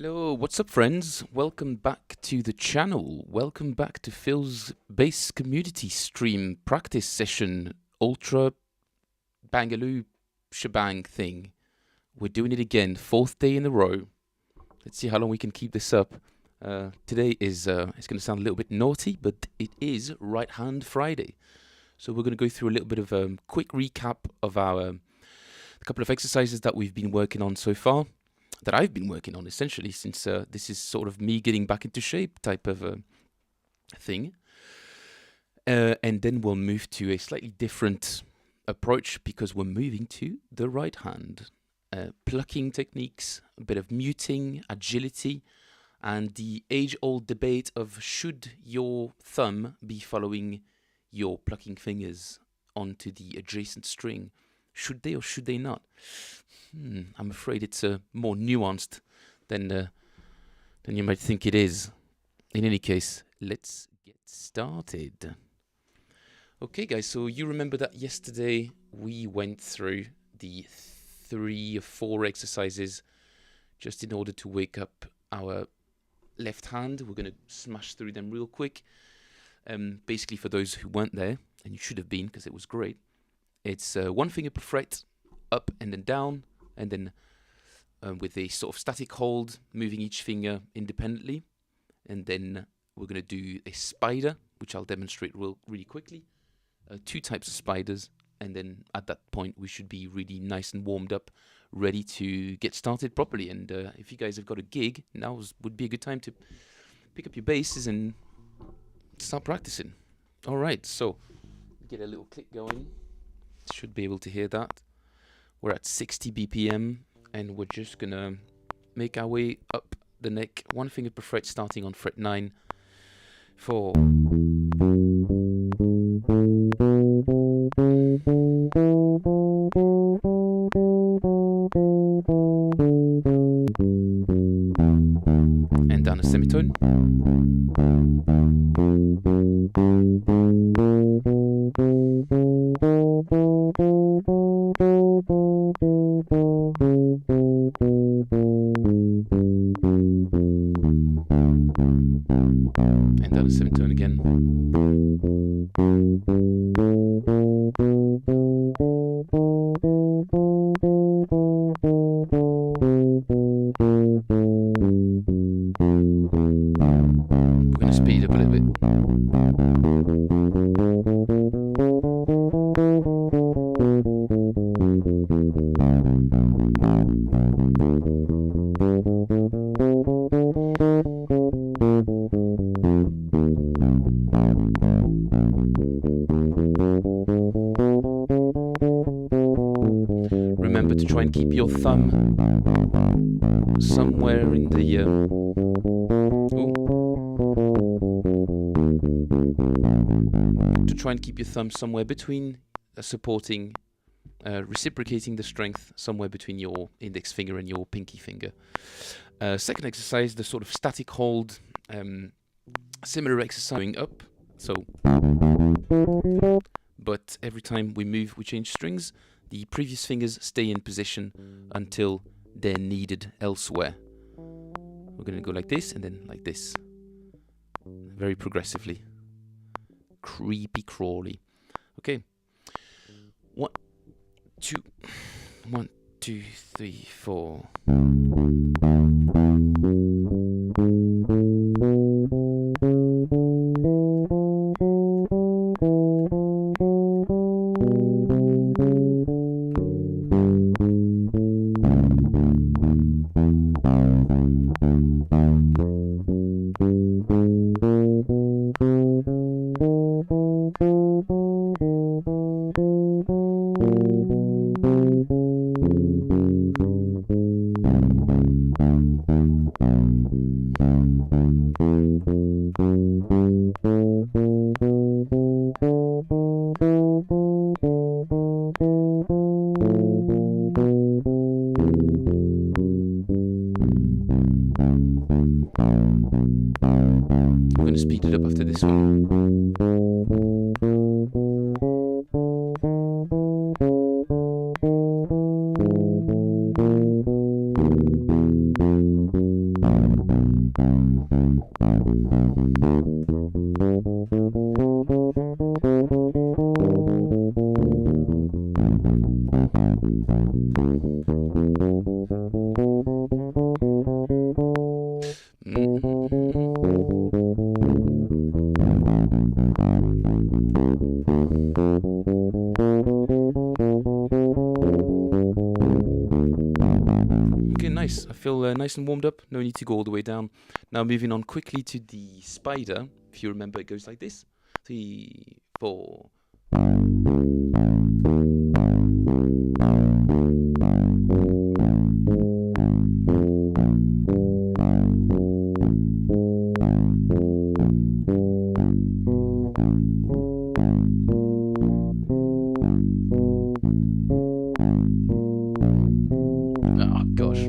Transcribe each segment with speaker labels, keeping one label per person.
Speaker 1: Hello, what's up, friends? Welcome back to the channel. Welcome back to Phil's Bass Community Stream Practice Session Ultra Bangaloo Shebang thing. We're doing it again, fourth day in a row. Let's see how long we can keep this up. Today is, it's going to sound a little bit naughty, but it is Right Hand Friday. So we're going to go through a little bit of a quick recap of our couple of exercises that we've been working on so far. That I've been working on essentially since this is sort of me getting back into shape type of thing. And then we'll move to a slightly different approach because we're moving to the right hand. Plucking techniques, a bit of muting, agility, and the age-old debate of should your thumb be following your plucking fingers onto the adjacent string. Should they or should they not? I'm afraid it's more nuanced than you might think it is. In any case, let's get started. Okay, guys, so you remember that yesterday we went through the 3 or 4 exercises just in order to wake up our left hand. We're going to smash through them real quick. Basically, for those who weren't there, and you should have been because it was great, it's 1 finger per fret, up and then down, and then with a sort of static hold, moving each finger independently. And then we're going to do a spider, which I'll demonstrate really quickly. 2 types of spiders, and then at that point we should be really nice and warmed up, ready to get started properly. And if you guys have got a gig, now would be a good time to pick up your basses and start practicing. All right, so get a little click going. Should be able to hear that. We're at 60 BPM and we're just gonna make our way up the neck, 1 finger per fret, starting on fret 9 for and down a semitone. And down a semitone again. We're going to speed up a little bit. Remember to try and keep your thumb somewhere in the try and keep your thumb somewhere between supporting, reciprocating the strength somewhere between your index finger and your pinky finger. Second exercise, the sort of static hold, similar exercise going up. So, but every time we move, we change strings. The previous fingers stay in position until they're needed elsewhere. We're going to go like this and then like this. Very progressively. Creepy crawly. Okay. 1, 2, 1, 2, 3, 4. We're going to speed it up after this one. nice and warmed up. No need to go all the way down. Now moving on quickly to the spider. If you remember, it goes like this. 3, 4. Oh gosh.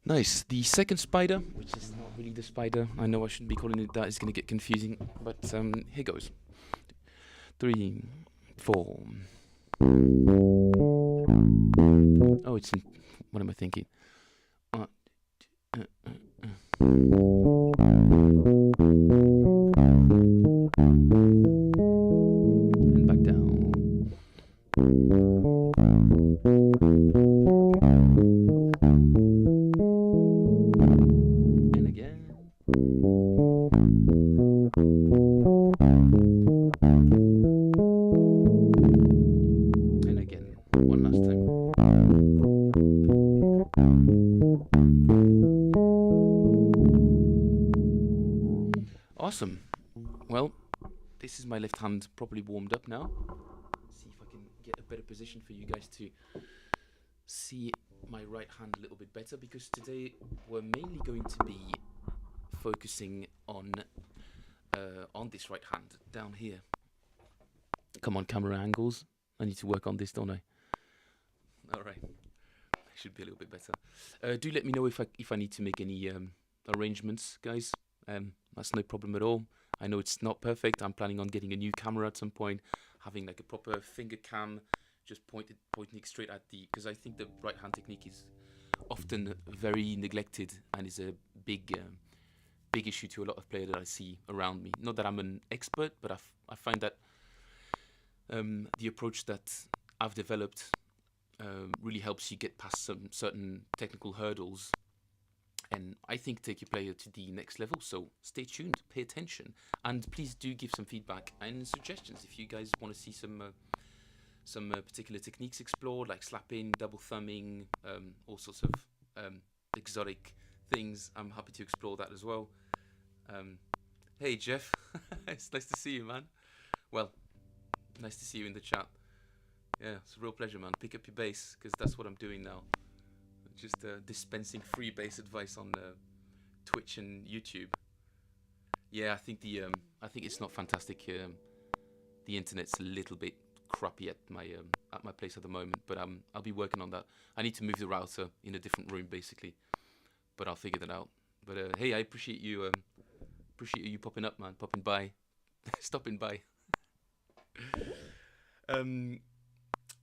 Speaker 1: Nice. The second spider, which is not really the spider. I know I shouldn't be calling it that. It's going to get confusing. But here goes. 3, 4. Oh, it's in. What am I thinking? And back down. And again. And again. One last time. Awesome. Well, this is my left hand properly warmed up now. Let's see if I can get a better position for you guys to see my right hand a little bit better, because today we're mainly going to be focusing on this right hand down here. Come on, camera angles. I need to work on this, don't I? All right. Should be a little bit better. Do let me know if I need to make any arrangements, guys. That's no problem at all. I know it's not perfect. I'm planning on getting a new camera at some point, having like a proper finger cam, just pointing straight at the, because I think the right hand technique is often very neglected and is a big issue to a lot of players that I see around me. Not that I'm an expert, but I find that the approach that I've developed really helps you get past some certain technical hurdles, and I think take your player to the next level. So stay tuned, pay attention, and please do give some feedback and suggestions if you guys want to see some particular techniques explored, like slapping, double thumbing, all sorts of exotic things. I'm happy to explore that as well. Hey Jeff, it's nice to see you, man. Well, nice to see you in the chat. Yeah, it's a real pleasure, man. Pick up your bass, because that's what I'm doing now. Just dispensing free bass advice on Twitch and YouTube. Yeah, I think it's not fantastic. The internet's a little bit crappy at my place at the moment, but I'll be working on that. I need to move the router in a different room, basically, but I'll figure that out. But hey, I appreciate you popping up, man, popping by, stopping by.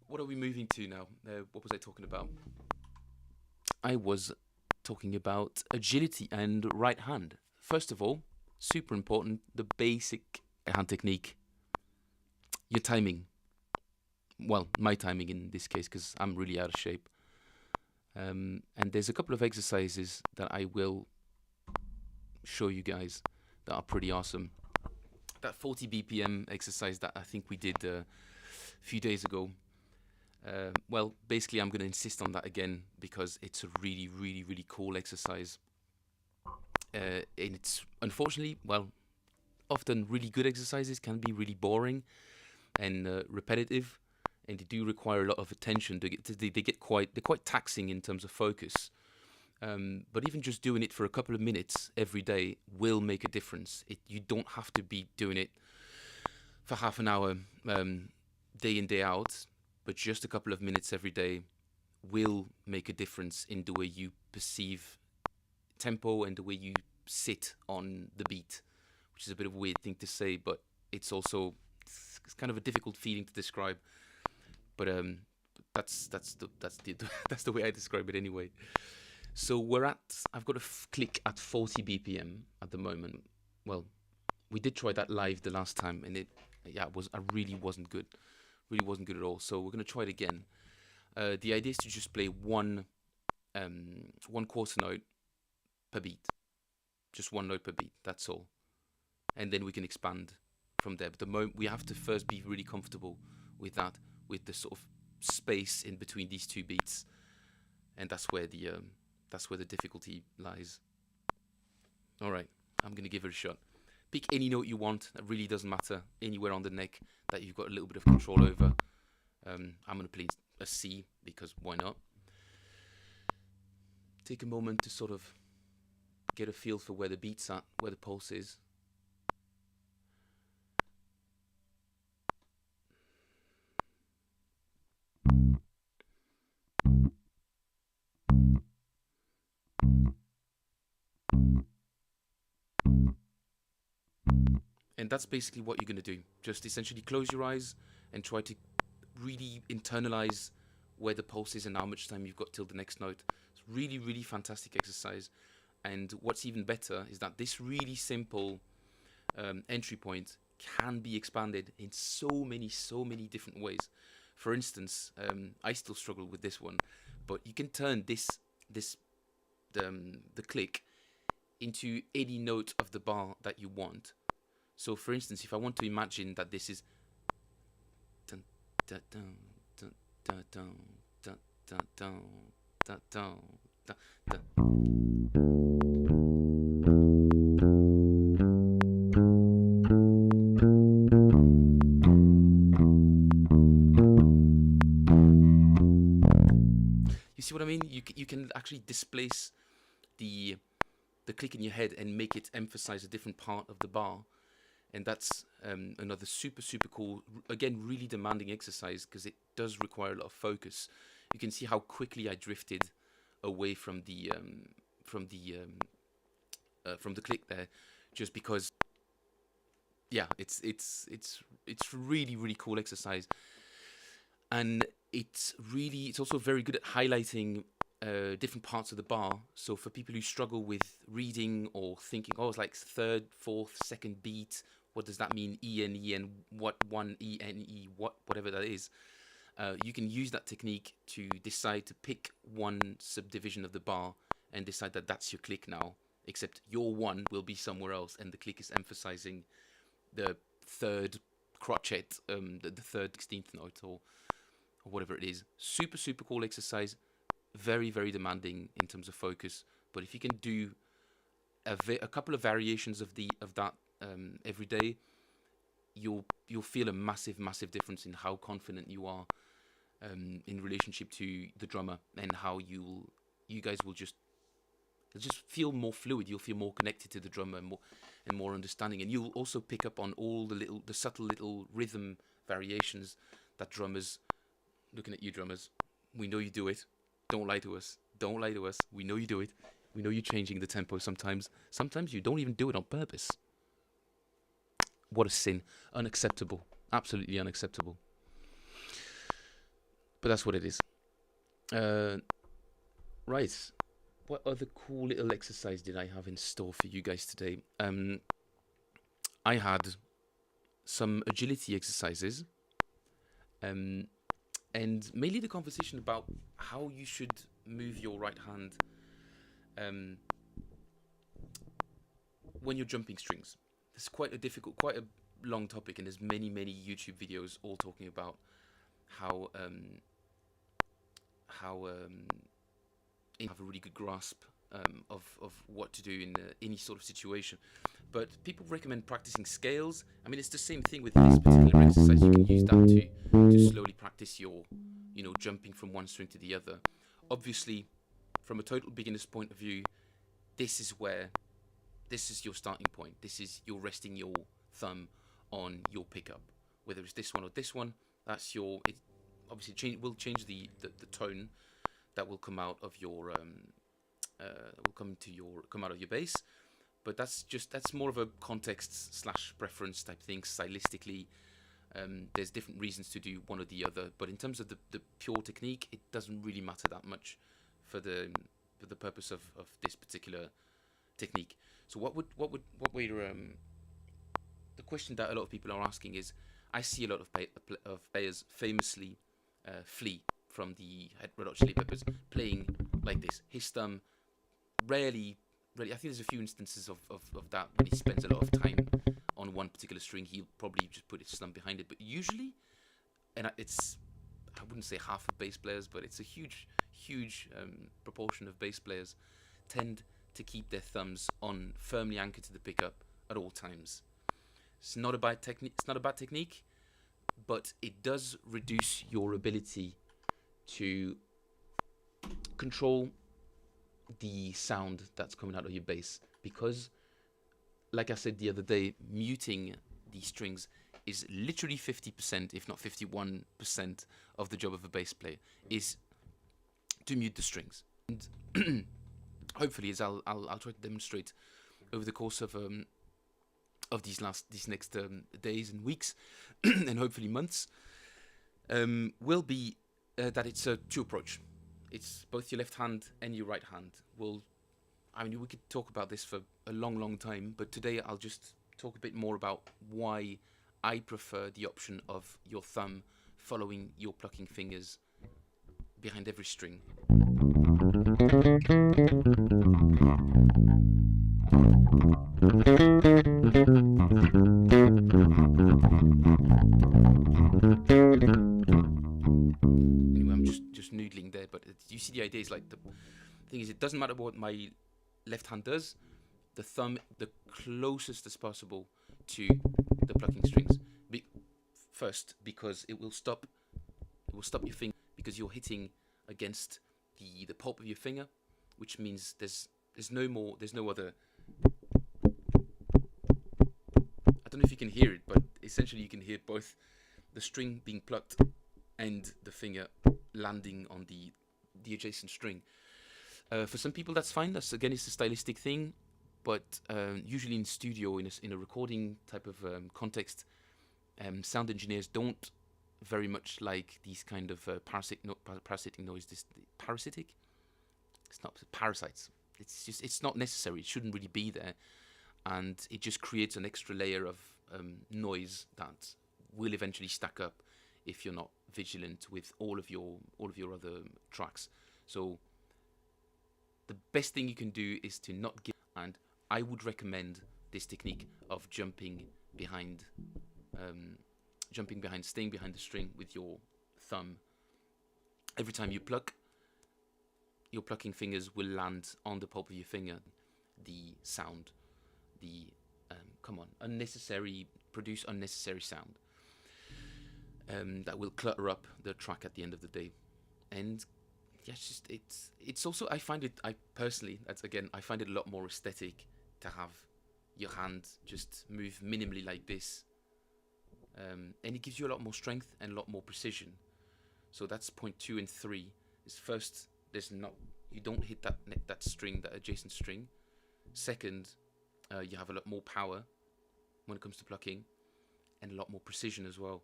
Speaker 1: What are we moving to now? What was I talking about? I was talking about agility and right hand. First of all, super important, the basic hand technique. Your timing. Well, my timing in this case, because I'm really out of shape. And there's a couple of exercises that I will show you guys that are pretty awesome. That 40 BPM exercise that I think we did a few days ago. Well, basically, I'm going to insist on that again because it's a really, really, really cool exercise. And it's, unfortunately, well, often really good exercises can be really boring and repetitive, and they do require a lot of attention. They're quite taxing in terms of focus. But even just doing it for a couple of minutes every day will make a difference. You don't have to be doing it for half an hour day in, day out, but just a couple of minutes every day will make a difference in the way you perceive tempo and the way you sit on the beat, which is a bit of a weird thing to say, but it's kind of a difficult feeling to describe. But that's the way I describe it anyway. So I've got a click at 40 BPM at the moment. Well, we did try that live the last time, and I really wasn't good. Really wasn't good at all. So we're going to try it again. The idea is to just play one quarter note per beat. Just one note per beat, that's all. and then we can expand from there. But the moment we have to first be really comfortable with that, with the sort of space in between these two beats, and that's where the difficulty lies. All right, I'm gonna give it a shot. Pick any note you want. That really doesn't matter. Anywhere on the neck that you've got a little bit of control over. I'm gonna play a C because why not? Take a moment to sort of get a feel for where the beat's at, where the pulse is. And that's basically what you're going to do. Just essentially close your eyes and try to really internalize where the pulse is and how much time you've got till the next note. It's really, really fantastic exercise. And what's even better is that this really simple entry point can be expanded in so many different ways. For instance, I still struggle with this one, but you can turn the click into any note of the bar that you want. So, for instance, if I want to imagine that this is dun, dun, dun, dun, dun, dun, dun, dun, dun, dun, dun, dun, dun. You see what I mean? You can actually displace the click in your head and make it emphasize a different part of the bar. And that's another super cool, again, really demanding exercise because it does require a lot of focus. You can see how quickly I drifted away from the click there, just because, yeah, it's really cool exercise, and it's also very good at highlighting different parts of the bar. So for people who struggle with reading or thinking, oh, it's like third, fourth, second beat. What does that mean? E and E and what one E and E, whatever that is. You can use that technique to decide to pick one subdivision of the bar and decide that that's your click now. Except your one will be somewhere else, and the click is emphasizing the third crotchet, the third 16th note or whatever it is. Super cool exercise. Very demanding in terms of focus. But if you can do a couple of variations of that every day, you'll feel a massive difference in how confident you are in relationship to the drummer, and how you guys will just feel more fluid. You'll feel more connected to the drummer and more understanding, and you'll also pick up on all the subtle little rhythm variations that drummers. Looking at you, drummers, we know you do it. Don't lie to us. We know you do it. We know you're changing the tempo sometimes. Sometimes you don't even do it on purpose. What a sin. Unacceptable. Absolutely unacceptable. But that's what it is. Right. What other cool little exercise did I have in store for you guys today? I had some agility exercises. And mainly the conversation about how you should move your right hand when you're jumping strings. It's quite a long topic, and there's many YouTube videos all talking about how you have a really good grasp of what to do in any sort of situation. But people recommend practicing scales. I mean, it's the same thing with this particular exercise. You can use that to slowly practice your, jumping from one string to the other. Obviously, from a total beginner's point of view, this is your starting point. You're resting your thumb on your pickup. Whether it's this one or this one, it obviously will change the tone that will come out of your come out of your bass. But that's more of a context / preference type thing. Stylistically, there's different reasons to do one or the other. But in terms of the pure technique, it doesn't really matter that much for the purpose of this particular technique. So the question that a lot of people are asking is, I see a lot of players famously Flea from the Red Hot Chili Peppers playing like this. His thumb rarely, I think there's a few instances of that when he spends a lot of time particular string, he'll probably just put his thumb behind it. But usually, and it's, I wouldn't say half of bass players, but it's a huge proportion of bass players tend to keep their thumbs on firmly anchored to the pickup at all times. It's not a bad technique. It's not a bad technique, but it does reduce your ability to control the sound that's coming out of your bass, because, like I said the other day, muting these strings is literally 50%, if not 51%, of the job of a bass player, is to mute the strings. And hopefully, as I'll try to demonstrate over the course of these next days and weeks, and hopefully months, will be that it's a two approach. It's both your left hand and your right hand. We could talk about this for a long time, but today I'll just talk a bit more about why I prefer the option of your thumb following your plucking fingers behind every string. Anyway, I'm just noodling there, but you see the idea is like, the thing is, it doesn't matter what my left hand does, the thumb the closest as possible to the plucking strings. First, because it will stop your finger, because you're hitting against the pulp of your finger, which means there's no other. I don't know if you can hear it, but essentially you can hear both the string being plucked and the finger landing on the adjacent string. For some people that's fine. That's, again, it's a stylistic thing, but usually in studio, in a recording type of context, sound engineers don't very much like these kind of parasitic noise. Parasitic? It's not parasites. It's not necessary. It shouldn't really be there, and it just creates an extra layer of noise that will eventually stack up if you're not vigilant with all of your other tracks. So the best thing you can do is to not give, and I would recommend this technique of jumping behind, staying behind the string with your thumb. Every time you pluck, your plucking fingers will land on the pulp of your finger. The sound, produce unnecessary sound that will clutter up the track at the end of the day. And yeah, it's also, I find it a lot more aesthetic to have your hand just move minimally like this, and it gives you a lot more strength and a lot more precision. So that's point 2 and 3. Is first, you don't hit that string, that adjacent string. Second, you have a lot more power when it comes to plucking, and a lot more precision as well.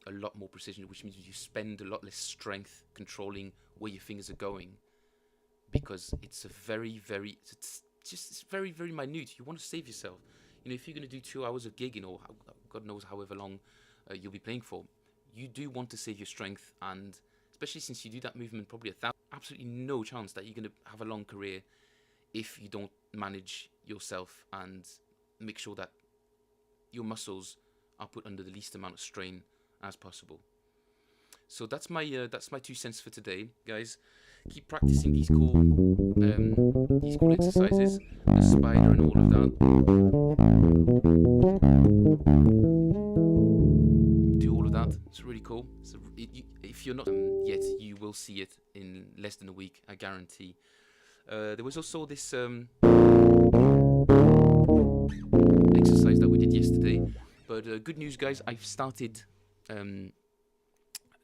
Speaker 1: A lot more precision, which means you spend a lot less strength controlling where your fingers are going, because it's very minute. You want to save yourself. If you're going to do 2 hours of gigging, or God knows however long you'll be playing for, you do want to save your strength, and especially since you do that movement probably 1,000, absolutely no chance that you're going to have a long career if you don't manage yourself and make sure that your muscles are put under the least amount of strain as possible. So that's my 2 cents for today, guys. Keep practicing these cool exercises, the spider and all of that. Do all of that. It's really cool. So if you're not yet, you will see it in less than a week, I guarantee. There was also this exercise that we did yesterday, but good news, guys. I've started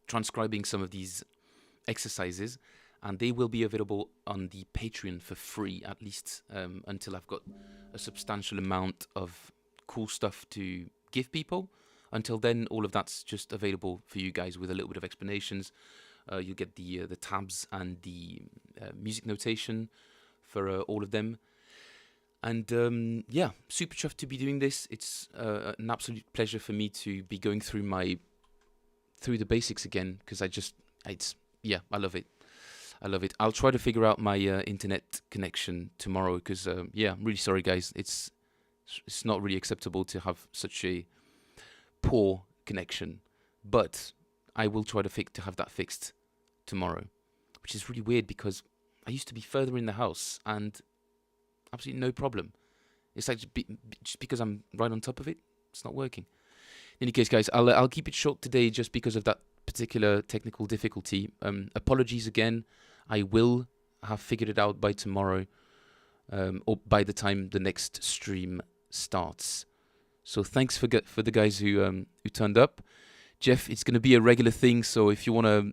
Speaker 1: transcribing some of these exercises, and they will be available on the Patreon for free, at least until I've got a substantial amount of cool stuff to give people. Until then, all of that's just available for you guys with a little bit of explanations. You'll get the tabs and the music notation for all of them. And yeah, super chuffed to be doing this. It's an absolute pleasure for me to be going through the basics again, because I love it. I'll try to figure out my internet connection tomorrow, because I'm really sorry, guys. It's It's not really acceptable to have such a poor connection, but I will try to have that fixed tomorrow, which is really weird because I used to be further in the house and absolutely no problem. It's like just because I'm right on top of it, it's not working. In any case, guys, I'll keep it short today just because of that particular technical difficulty. Apologies again. I will have figured it out by tomorrow, or by the time the next stream starts. So thanks for the guys who turned up. Jeff, it's gonna be a regular thing. So if you wanna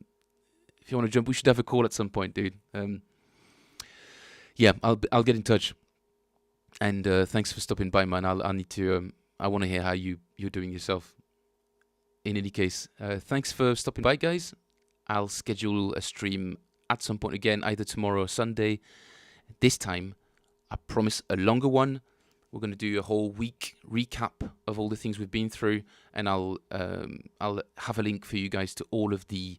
Speaker 1: jump, we should have a call at some point, dude. Yeah, I'll get in touch. And thanks for stopping by, man. I need to. I want to hear how you're doing yourself. In any case, thanks for stopping by, guys. I'll schedule a stream at some point again, either tomorrow or Sunday. This time, I promise a longer one. We're going to do a whole week recap of all the things we've been through, and I'll have a link for you guys to all of the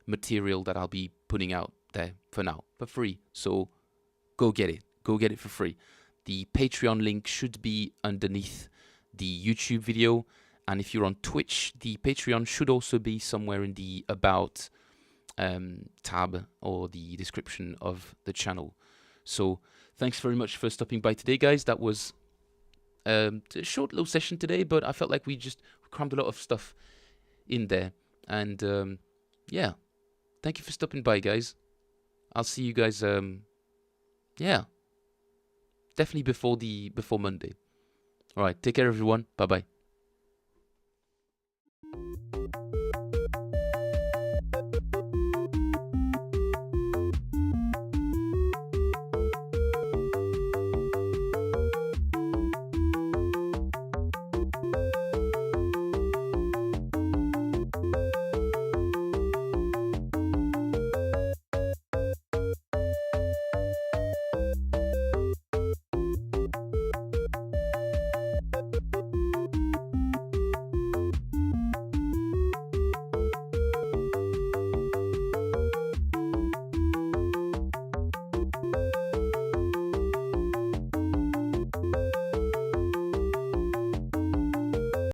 Speaker 1: material that I'll be putting out there for now, for free. So go get it. Go get it for free. The Patreon link should be underneath the YouTube video. And if you're on Twitch, the Patreon should also be somewhere in the About tab or the description of the channel. So thanks very much for stopping by today, guys. That was a short little session today, but I felt like we just crammed a lot of stuff in there. And yeah, thank you for stopping by, guys. I'll see you guys, yeah, definitely before Monday. All right, take care, everyone. Bye-bye.